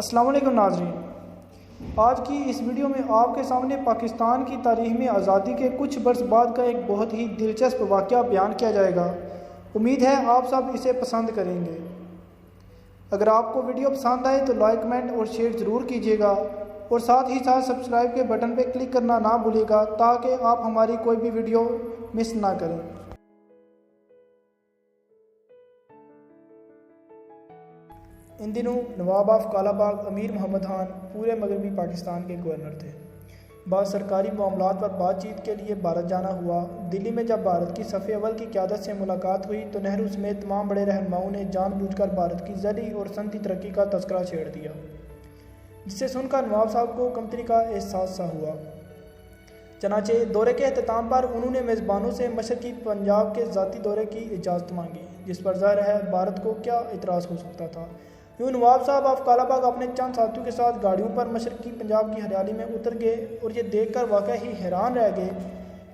السلام علیکم ناظرین، آج کی اس ویڈیو میں آپ کے سامنے پاکستان کی تاریخ میں آزادی کے کچھ برس بعد کا ایک بہت ہی دلچسپ واقعہ بیان کیا جائے گا۔ امید ہے آپ سب اسے پسند کریں گے۔ اگر آپ کو ویڈیو پسند آئے تو لائک، کمنٹ اور شیئر ضرور کیجیے گا، اور ساتھ ہی ساتھ سبسکرائب کے بٹن پہ کلک کرنا نہ بھولیے گا تاکہ آپ ہماری کوئی بھی ویڈیو مس نہ کریں۔ ان دنوں نواب آف کالا باغ امیر محمد خان پورے مغربی پاکستان کے گورنر تھے۔ بعض سرکاری معاملات پر بات چیت کے لیے بھارت جانا ہوا۔ دلی میں جب بھارت کی صف اول کی قیادت سے ملاقات ہوئی تو نہرو سمیت تمام بڑے رہنماؤں نے جان بوجھ کر بھارت کی زرعی اور صنعتی ترقی کا تذکرہ چھیڑ دیا، جسے سن کر نواب صاحب کو کمتری کا احساس سا ہوا۔ چنانچہ دورے کے اختتام پر انہوں نے میزبانوں سے مشرقی پنجاب کے ذاتی دورے کی اجازت مانگی، جس پر ظاہر ہے بھارت کو کیا اعتراض ہو سکتا تھا۔ یوں نواب صاحب آف کالا باغ اپنے چند ساتھیوں کے ساتھ گاڑیوں پر مشرقی پنجاب کی ہریالی میں اتر گئے، اور یہ دیکھ کر واقعی ہی حیران رہ گئے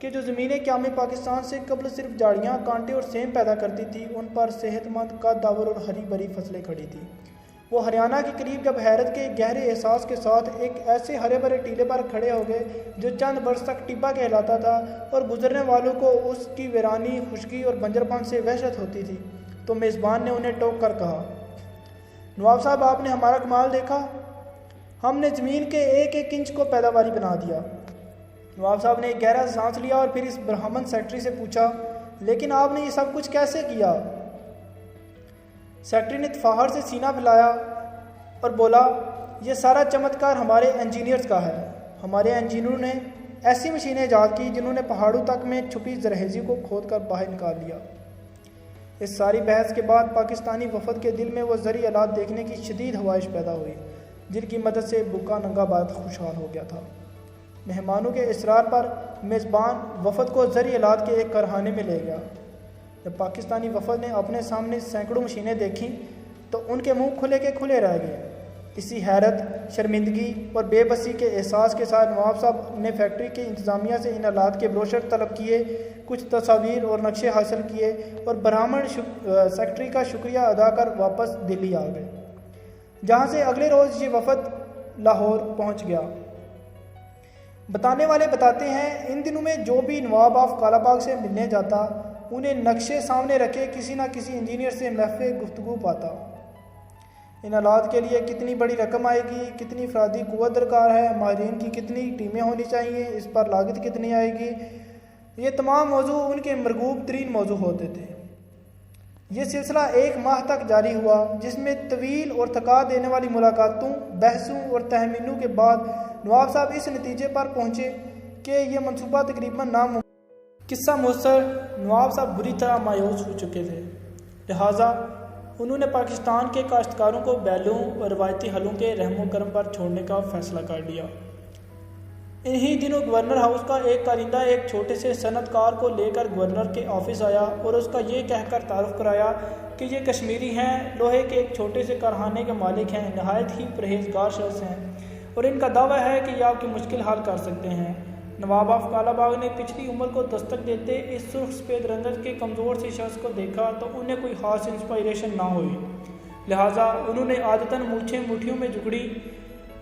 کہ جو زمینیں قیام پاکستان سے قبل صرف جھاڑیاں، کانٹے اور سیم پیدا کرتی تھی، ان پر صحت مند، قد آور اور ہری بھری فصلیں کھڑی تھیں۔ وہ ہریانہ کے قریب جب حیرت کے گہرے احساس کے ساتھ ایک ایسے ہرے بھرے ٹیلے پر کھڑے ہو گئے جو چند برس تک ٹیبا کہلاتا تھا، اور گزرنے والوں کو اس کی ویرانی، خشکی اور بنجر پن سے وحشت ہوتی تھی، تو میزبان نے انہیں ٹوک کر کہا، نواب صاحب آپ نے ہمارا کمال دیکھا، ہم نے زمین کے ایک ایک انچ کو پیداواری بنا دیا۔ نواب صاحب نے ایک گہرا سانس لیا اور پھر اس برہمن سیکرٹری سے پوچھا، لیکن آپ نے یہ سب کچھ کیسے کیا؟ سیکرٹری نے فخر سے سینہ پھیلایا اور بولا، یہ سارا چمتکار ہمارے انجینئرز کا ہے۔ ہمارے انجینئروں نے ایسی مشینیں ایجاد کی جنہوں نے پہاڑوں تک میں چھپی زرخیزی کو کھود کر باہر نکال لیا۔ اس ساری بحث کے بعد پاکستانی وفد کے دل میں وہ زرعی آلات دیکھنے کی شدید خواہش پیدا ہوئی، جن کی مدد سے بھوکا ننگا بھارت خوشحال ہو گیا تھا۔ مہمانوں کے اصرار پر میزبان وفد کو زرعی آلات کے ایک کارخانے میں لے گیا۔ جب پاکستانی وفد نے اپنے سامنے سینکڑوں مشینیں دیکھیں تو ان کے منہ کھلے کے کھلے رہ گئے۔ اسی حیرت، شرمندگی اور بے بسی کے احساس کے ساتھ نواب صاحب نے فیکٹری کی انتظامیہ سے ان آلات کے بروشر طلب کیے، کچھ تصاویر اور نقشے حاصل کیے، اور برہمن سیکرٹری کا شکریہ ادا کر واپس دلی آ گئے، جہاں سے اگلے روز یہ وفد لاہور پہنچ گیا۔ بتانے والے بتاتے ہیں، ان دنوں میں جو بھی نواب آف کالا باغ سے ملنے جاتا، انہیں نقشے سامنے رکھے کسی نہ کسی انجینئر سے محفل گفتگو پاتا۔ ان آلات کے لیے کتنی بڑی رقم آئے گی، کتنی افرادی قوت درکار ہے، ماہرین کی کتنی ٹیمیں ہونی چاہیے، اس پر لاگت کتنی آئے گی، یہ تمام موضوع ان کے مرغوب ترین موضوع ہوتے تھے۔ یہ سلسلہ 1 ماہ تک جاری ہوا، جس میں طویل اور تھکا دینے والی ملاقاتوں، بحثوں اور تخمینوں کے بعد نواب صاحب اس نتیجے پر پہنچے کہ یہ منصوبہ تقریباً ناممکن۔ قصہ مؤثر، نواب صاحب بری طرح مایوس ہو چکے تھے، لہٰذا انہوں نے پاکستان کے کاشتکاروں کو بیلوں اور روایتی ہلوں کے رحم و کرم پر چھوڑنے کا فیصلہ کر لیا۔ انہی دنوں گورنر ہاؤس کا ایک کارندہ ایک چھوٹے سے صنعت کار کو لے کر گورنر کے آفس آیا اور اس کا یہ کہہ کر تعارف کرایا کہ یہ کشمیری ہیں، لوہے کے ایک چھوٹے سے کارخانے کے مالک ہیں، نہایت ہی پرہیزگار شخص ہیں، اور ان کا دعویٰ ہے کہ یہ آپ کی مشکل حل کر سکتے ہیں۔ نواب آف کالا باغ نے پچھلی عمر کو دستک دیتے اس سرخ سفید رنگت کے کمزور سے شخص کو دیکھا تو انہیں کوئی خاص انسپائریشن نہ ہوئی، لہٰذا انہوں نے عادتاً مونچھیں مٹھیوں میں جکڑی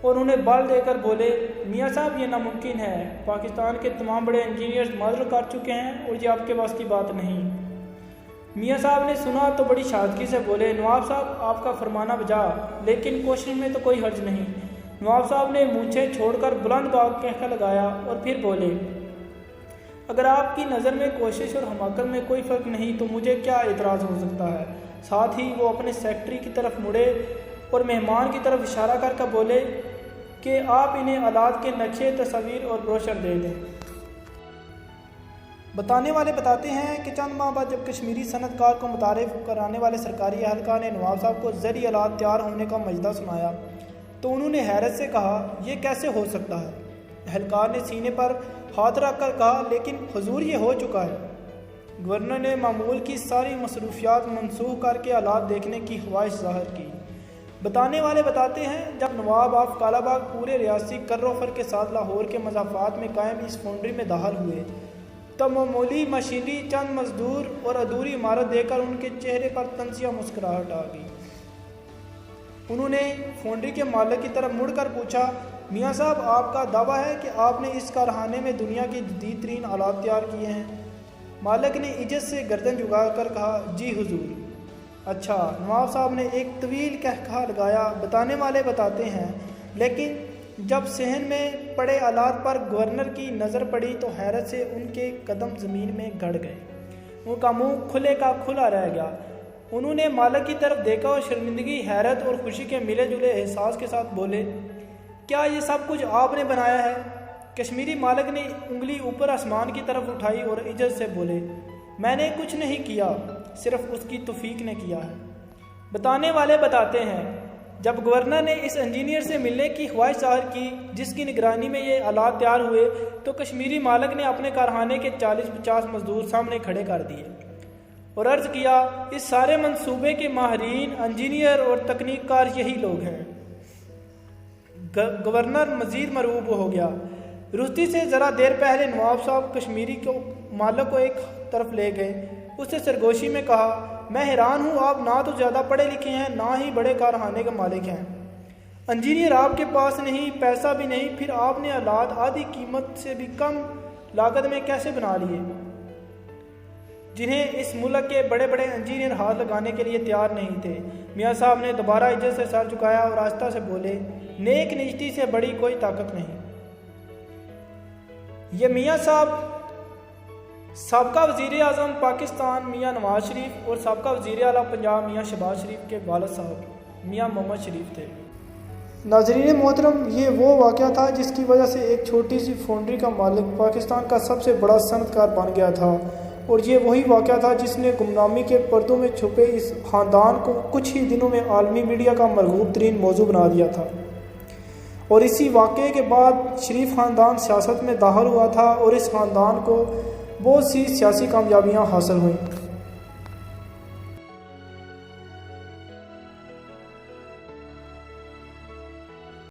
اور انہیں بال دے کر بولے، میاں صاحب یہ ناممکن ہے، پاکستان کے تمام بڑے انجینئرز معذرت کر چکے ہیں اور یہ آپ کے پاس کی بات نہیں۔ میاں صاحب نے سنا تو بڑی شادگی سے بولے، نواب صاحب آپ کا فرمانا بجا، لیکن کوشش میں تو کوئی حرج نہیں۔ نواب صاحب نے مونچھیں چھوڑ کر بلند قہقہ لگایا اور پھر بولے، اگر آپ کی نظر میں کوشش اور حماقت میں کوئی فرق نہیں تو مجھے کیا اعتراض ہو سکتا ہے؟ ساتھ ہی وہ اپنے سیکرٹری کی طرف مڑے اور مہمان کی طرف اشارہ کر کے بولے کہ آپ انہیں آلات کے نقشے، تصاویر اور بروشر دے دیں۔ بتانے والے بتاتے ہیں کہ چند ماہ بعد جب کشمیری صنعت کار کو متعارف کرانے والے سرکاری اہلکار نے نواب صاحب کو زرعی آلات تیار ہونے کا مجدہ سنایا تو انہوں نے حیرت سے کہا، یہ کیسے ہو سکتا ہے؟ اہلکار نے سینے پر ہاتھ رکھ کر کہا، لیکن حضور یہ ہو چکا ہے۔ گورنر نے معمول کی ساری مصروفیات منسوخ کر کے آلات دیکھنے کی خواہش ظاہر کی۔ بتانے والے بتاتے ہیں، جب نواب آف کالا باغ پورے ریاستی کر و فر کے ساتھ لاہور کے مضافات میں قائم اس فاؤنڈری میں داخل ہوئے تو معمولی مشینری، چند مزدور اور ادھوری عمارت دیکھ کر ان کے چہرے پر طنزیہ مسکراہٹ آ گئی۔ انہوں نے فونڈری کے مالک کی طرف مڑ کر پوچھا، میاں صاحب آپ کا دعویٰ ہے کہ آپ نے اس کارخانے میں دنیا کی جدید ترین آلات تیار کیے ہیں؟ مالک نے عزت سے گردن جھکا کر کہا، جی حضور۔ اچھا، نواب صاحب نے ایک طویل قہقہہ لگایا۔ بتانے والے بتاتے ہیں، لیکن جب صحن میں پڑے آلات پر گورنر کی نظر پڑی تو حیرت سے ان کے قدم زمین میں گڑ گئے، ان کا منہ کھلے کا کھلا رہ گیا۔ انہوں نے مالک کی طرف دیکھا اور شرمندگی، حیرت اور خوشی کے ملے جلے احساس کے ساتھ بولے، کیا یہ سب کچھ آپ نے بنایا ہے؟ کشمیری مالک نے انگلی اوپر آسمان کی طرف اٹھائی اور عزت سے بولے، میں نے کچھ نہیں کیا، صرف اس کی توفیق نے کیا ہے۔ بتانے والے بتاتے ہیں، جب گورنر نے اس انجینئر سے ملنے کی خواہش ظاہر کی جس کی نگرانی میں یہ آلات تیار ہوئے، تو کشمیری مالک نے اپنے کارخانے کے 40-50 مزدور سامنے کھڑے کر دیے اور عرض کیا، اس سارے منصوبے کے ماہرین، انجینئر اور تکنیک کار یہی لوگ ہیں۔ گورنر مزید مرعوب ہو گیا۔ رستی سے ذرا دیر پہلے نواب صاحب کشمیری کو مالک کو ایک طرف لے گئے، اس سے سرگوشی میں کہا، میں حیران ہوں، آپ نہ تو زیادہ پڑھے لکھے ہیں، نہ ہی بڑے کارخانے کے مالک ہیں، انجینئر آپ کے پاس نہیں، پیسہ بھی نہیں، پھر آپ نے آلات آدھی قیمت سے بھی کم لاگت میں کیسے بنا لیے، جنہیں اس ملک کے بڑے بڑے انجینئر ہاتھ لگانے کے لیے تیار نہیں تھے؟ میاں صاحب نے دوبارہ عزت سے سر جھکایا اور آہستہ سے بولے، نیک نیستی سے بڑی کوئی طاقت نہیں۔ یہ میاں صاحب سابقہ وزیر اعظم پاکستان میاں نواز شریف اور سابقہ وزیر اعلیٰ پنجاب میاں شہباز شریف کے والد صاحب میاں محمد شریف تھے۔ ناظرین محترم، یہ وہ واقعہ تھا جس کی وجہ سے ایک چھوٹی سی فونڈری کا مالک پاکستان کا سب سے بڑا صنعت کار بن گیا تھا، اور یہ وہی واقعہ تھا جس نے گمنامی کے پردوں میں چھپے اس خاندان کو کچھ ہی دنوں میں عالمی میڈیا کا مرغوب ترین موضوع بنا دیا تھا، اور اسی واقعے کے بعد شریف خاندان سیاست میں داخل ہوا تھا اور اس خاندان کو بہت سی سیاسی کامیابیاں حاصل ہوئیں۔